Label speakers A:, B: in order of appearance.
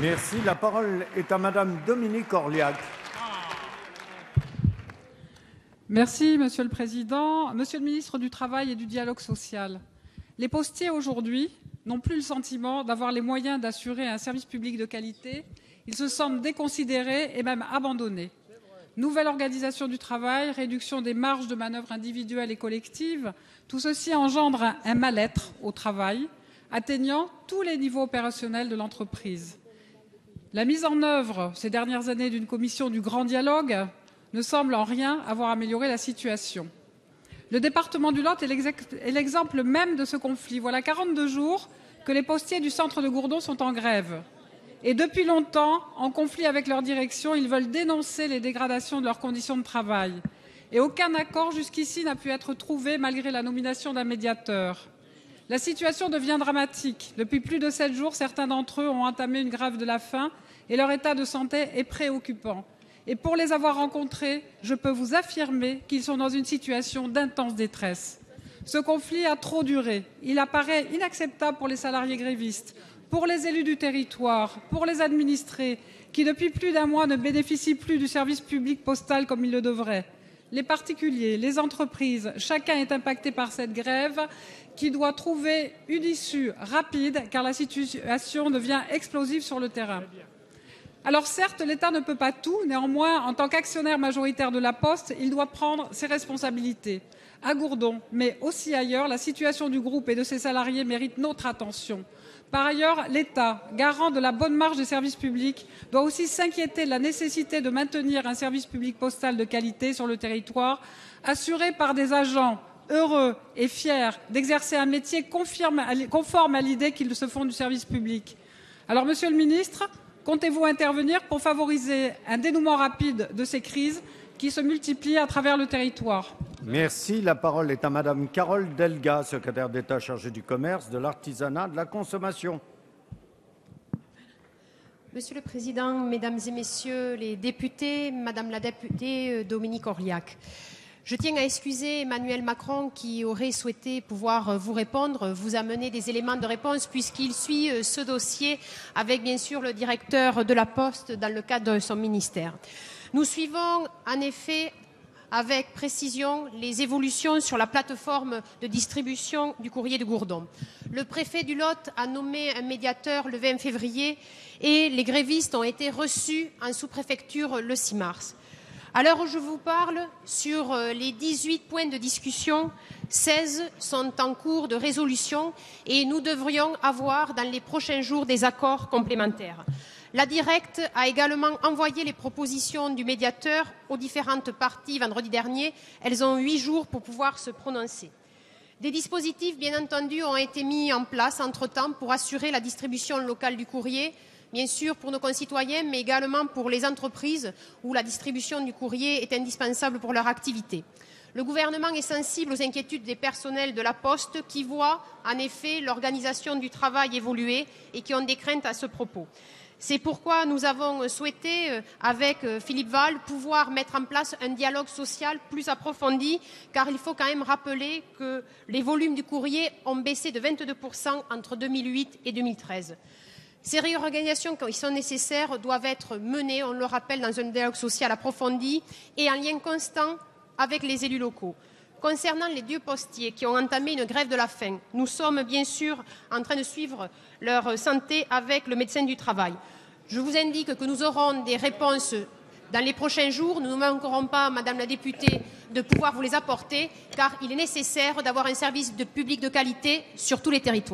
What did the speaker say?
A: Merci. La parole est à Madame Dominique Orliac.
B: Merci, Monsieur le Président. Monsieur le ministre du Travail et du Dialogue social, les postiers aujourd'hui n'ont plus le sentiment d'avoir les moyens d'assurer un service public de qualité. Ils se sentent déconsidérés et même abandonnés. Nouvelle organisation du travail, réduction des marges de manœuvre individuelles et collectives, tout ceci engendre un mal-être au travail, atteignant tous les niveaux opérationnels de l'entreprise. La mise en œuvre ces dernières années d'une commission du grand dialogue ne semble en rien avoir amélioré la situation. Le département du Lot est l'exemple même de ce conflit. Voilà 42 jours que les postiers du centre de Gourdon sont en grève. Et depuis longtemps, en conflit avec leur direction, ils veulent dénoncer les dégradations de leurs conditions de travail. Et aucun accord jusqu'ici n'a pu être trouvé malgré la nomination d'un médiateur. La situation devient dramatique. Depuis plus de 7 jours, certains d'entre eux ont entamé une grève de la faim et leur état de santé est préoccupant. Et pour les avoir rencontrés, je peux vous affirmer qu'ils sont dans une situation d'intense détresse. Ce conflit a trop duré. Il apparaît inacceptable pour les salariés grévistes, pour les élus du territoire, pour les administrés, qui depuis plus d'un mois ne bénéficient plus du service public postal comme ils le devraient. Les particuliers, les entreprises, chacun est impacté par cette grève qui doit trouver une issue rapide car la situation devient explosive sur le terrain. Alors certes, l'État ne peut pas tout. Néanmoins, en tant qu'actionnaire majoritaire de la Poste, il doit prendre ses responsabilités. À Gourdon, mais aussi ailleurs, la situation du groupe et de ses salariés mérite notre attention. Par ailleurs, l'État, garant de la bonne marche des services publics, doit aussi s'inquiéter de la nécessité de maintenir un service public postal de qualité sur le territoire, assuré par des agents heureux et fiers d'exercer un métier conforme à l'idée qu'ils se font du service public. Alors, Monsieur le Ministre, comptez-vous intervenir pour favoriser un dénouement rapide de ces crises qui se multiplient à travers le territoire?
A: Merci. La parole est à Madame Carole Delga, secrétaire d'État chargée du commerce, de l'artisanat, de la consommation.
C: Monsieur le Président, Mesdames et Messieurs les députés, Madame la députée Dominique Orliac, je tiens à excuser Emmanuel Macron qui aurait souhaité pouvoir vous répondre, vous amener des éléments de réponse puisqu'il suit ce dossier avec bien sûr le directeur de la Poste dans le cadre de son ministère. Nous suivons en effet avec précision les évolutions sur la plateforme de distribution du courrier de Gourdon. Le préfet du Lot a nommé un médiateur le 20 février et les grévistes ont été reçus en sous-préfecture le 6 mars. À l'heure où je vous parle, sur les 18 points de discussion, 16 sont en cours de résolution et nous devrions avoir dans les prochains jours des accords complémentaires. La Directe a également envoyé les propositions du médiateur aux différentes parties vendredi dernier. Elles ont 8 jours pour pouvoir se prononcer. Des dispositifs, bien entendu, ont été mis en place entre-temps pour assurer la distribution locale du courrier, bien sûr pour nos concitoyens, mais également pour les entreprises où la distribution du courrier est indispensable pour leur activité. Le gouvernement est sensible aux inquiétudes des personnels de la Poste qui voient en effet l'organisation du travail évoluer et qui ont des craintes à ce propos. C'est pourquoi nous avons souhaité, avec Philippe Val, pouvoir mettre en place un dialogue social plus approfondi, car il faut quand même rappeler que les volumes du courrier ont baissé de 22% entre 2008 et 2013. Ces réorganisations qui sont nécessaires doivent être menées, on le rappelle, dans un dialogue social approfondi et en lien constant avec les élus locaux. Concernant les 2 postiers qui ont entamé une grève de la faim, nous sommes bien sûr en train de suivre leur santé avec le médecin du travail. Je vous indique que nous aurons des réponses dans les prochains jours. Nous ne manquerons pas, Madame la députée, de pouvoir vous les apporter, car il est nécessaire d'avoir un service public de qualité sur tous les territoires.